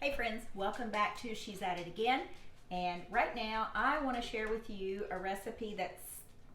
Hey friends, welcome back to She's At It Again. And right now I want to share with you a recipe that's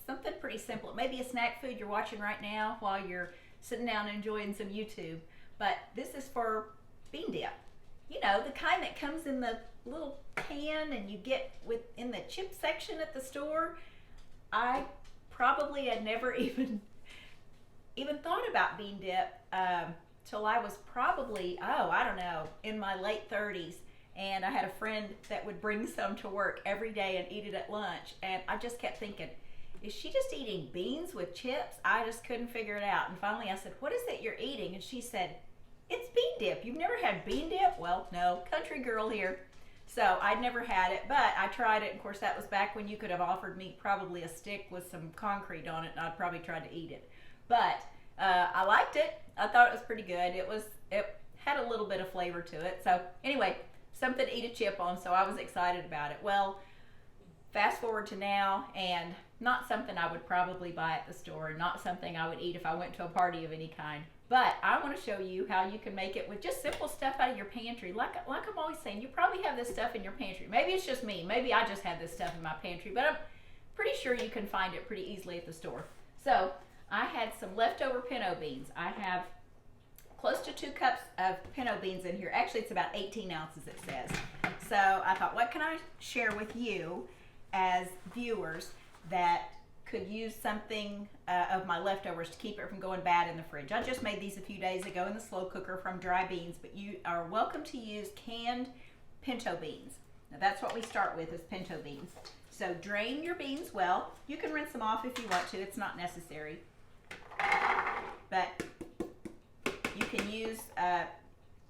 something pretty simple. It may be a snack food you're watching right now while you're sitting down and enjoying some YouTube. But this is for bean dip. You know, the kind that comes in the little can and you get in the chip section at the store. I probably had never even thought about bean dip till I was probably, I don't know, in my late 30s. And I had a friend that would bring some to work every day and eat it at lunch. And I just kept thinking, is she just eating beans with chips? I just couldn't figure it out. And finally I said, what is it you're eating? And she said, it's bean dip. You've never had bean dip? Well, no, country girl here. So I'd never had it, but I tried it. Of course, that was back when you could have offered me probably a stick with some concrete on it, and I'd probably tried to eat it. But I liked it. I thought it was pretty good. It had a little bit of flavor to it. So anyway, something to eat a chip on, so I was excited about it. Well, fast forward to now, and not something I would probably buy at the store, not something I would eat if I went to a party of any kind. But I want to show you how you can make it with just simple stuff out of your pantry. Like I'm always saying, you probably have this stuff in your pantry. Maybe it's just me. Maybe I just have this stuff in my pantry, but I'm pretty sure you can find it pretty easily at the store. So I had some leftover pinto beans. I have close to 2 cups of pinto beans in here. Actually, it's about 18 ounces, it says. So I thought, what can I share with you as viewers that could use something of my leftovers to keep it from going bad in the fridge. I just made these a few days ago in the slow cooker from dry beans, but you are welcome to use canned pinto beans. Now that's what we start with, is pinto beans. So drain your beans well. You can rinse them off if you want to. It's not necessary. But you can use,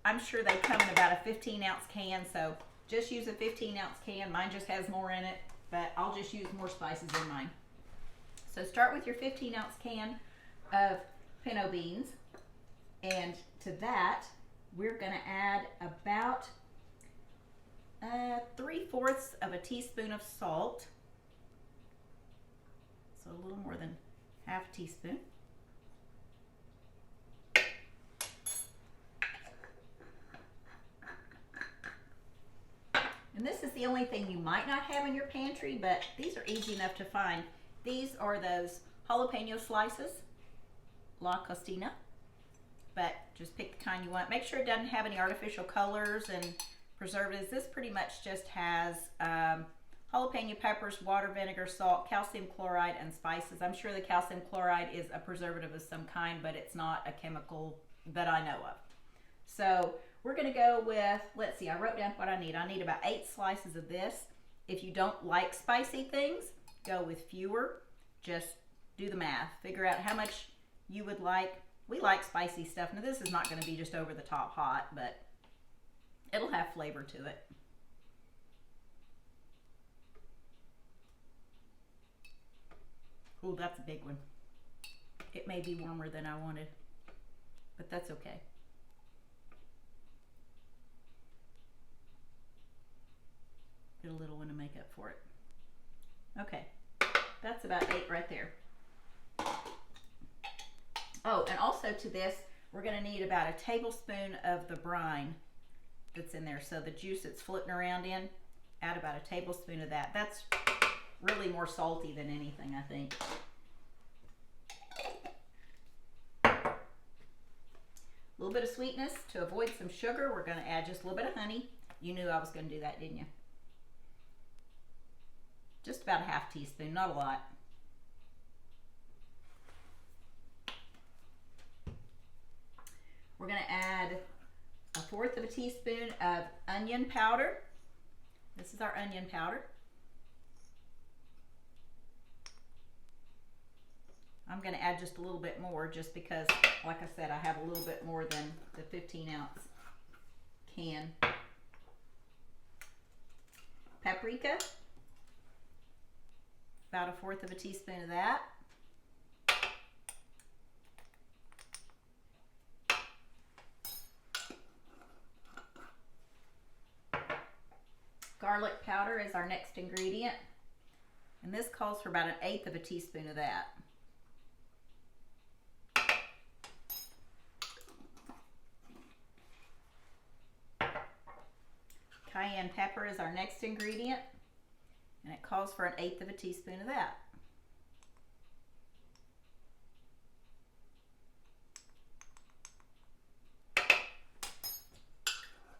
I'm sure they come in about a 15-ounce can, so just use a 15-ounce can. Mine just has more in it, but I'll just use more spices in mine. So start with your 15-ounce can of pinto beans, and to that we're going to add about 3/4 of a teaspoon of salt, so a little more than half a teaspoon. And this is the only thing you might not have in your pantry, but these are easy enough to find. These are those jalapeno slices, La Costina, but just pick the kind you want. Make sure it doesn't have any artificial colors and preservatives. This pretty much just has jalapeno peppers, water, vinegar, salt, calcium chloride, and spices. I'm sure the calcium chloride is a preservative of some kind, but it's not a chemical that I know of. So we're going to go with, let's see, I wrote down what I need. I need about 8 slices of this. If you don't like spicy things, go with fewer. Just do the math. Figure out how much you would like. We like spicy stuff. Now this is not going to be just over the top hot, but it'll have flavor to it. Oh, that's a big one. It may be warmer than I wanted, but that's okay. Get a little one to make up for it. Okay, that's about 8 right there. Oh, and also to this, we're going to need about a tablespoon of the brine that's in there. So the juice that's floating around in, add about a tablespoon of that. That's really more salty than anything, I think. A little bit of sweetness to avoid some sugar. We're going to add just a little bit of honey. You knew I was going to do that, didn't you? Just about a half teaspoon, not a lot. We're going to add 1/4 of a teaspoon of onion powder. This is our onion powder. I'm going to add just a little bit more just because, like I said, I have a little bit more than the 15-ounce can. Paprika. About 1/4 of a teaspoon of that. Garlic powder is our next ingredient, and this calls for about 1/8 of a teaspoon of that. cayenne pepper is our next ingredient, and it calls for 1/8 teaspoon of that.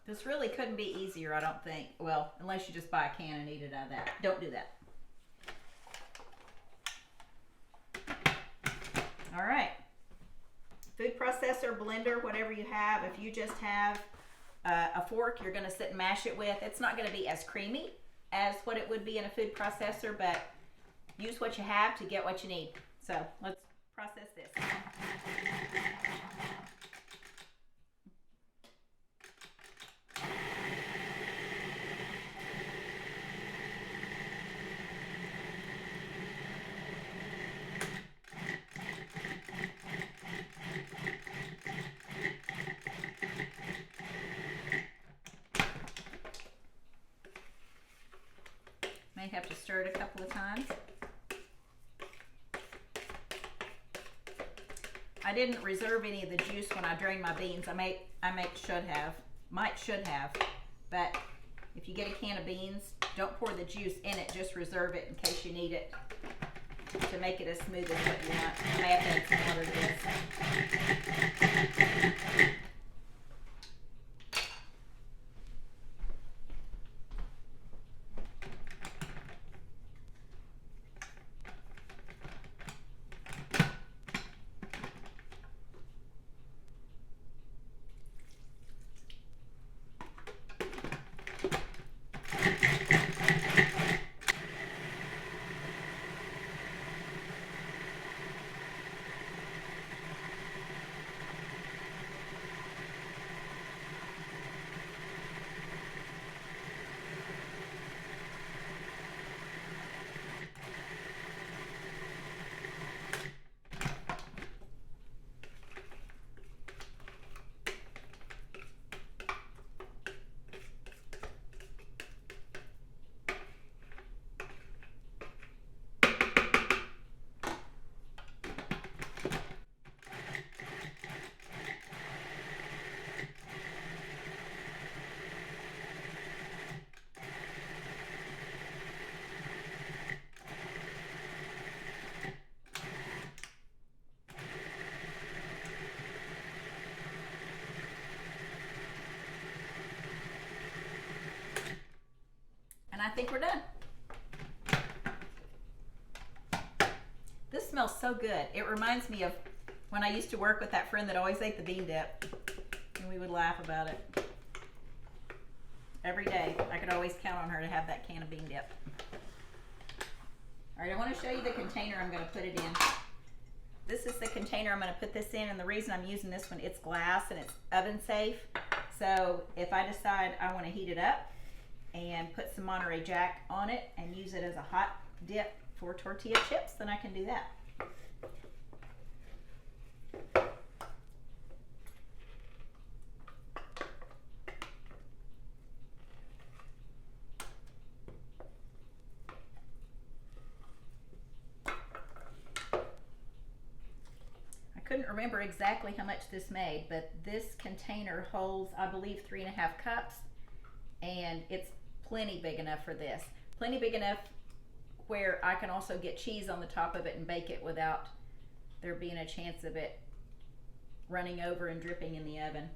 This really couldn't be easier, I don't think. Well, unless you just buy a can and eat it out of that. Don't do that. All right. Food processor, blender, whatever you have. If you just have a fork you're going to sit and mash it with, it's not going to be as creamy as what it would be in a food processor, but use what you have to get what you need. So let's process this. May have to stir it a couple of times. I didn't reserve any of the juice when I drained my beans. I might should have, but if you get a can of beans, don't pour the juice in it, just reserve it in case you need it to make it as smooth as what you want. I may have to add some water to this. And I think we're done. This smells so good. It reminds me of when I used to work with that friend that always ate the bean dip, and we would laugh about it. Every day, I could always count on her to have that can of bean dip. All right, I want to show you the container I'm going to put it in. This is the container I'm going to put this in, and the reason I'm using this one, it's glass and it's oven safe. So if I decide I want to heat it up and put some Monterey Jack on it and use it as a hot dip for tortilla chips, then I can do that. I couldn't remember exactly how much this made, but this container holds, I believe, 3.5 cups, and it's plenty big enough for this. Plenty big enough where I can also get cheese on the top of it and bake it without there being a chance of it running over and dripping in the oven.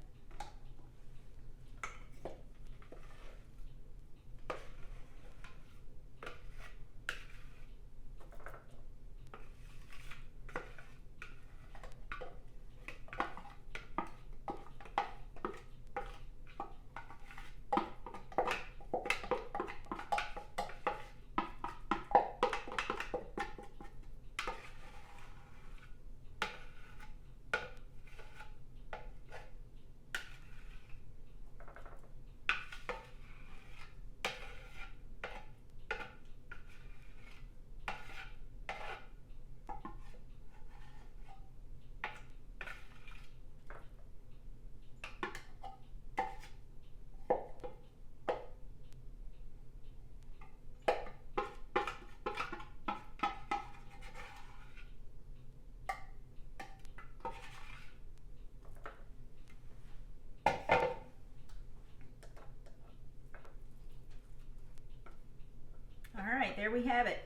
there we have it.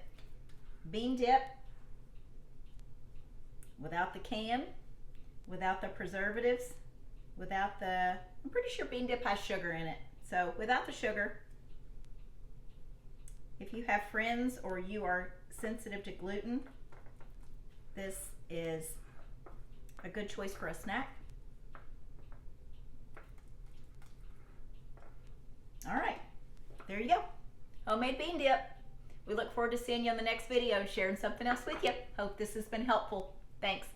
Bean dip without the cayenne, without the preservatives, without the, I'm pretty sure bean dip has sugar in it. So without the sugar. If you have friends or you are sensitive to gluten, this is a good choice for a snack. All right, there you go. Homemade bean dip. We look forward to seeing you on the next video and sharing something else with you. Hope this has been helpful. Thanks.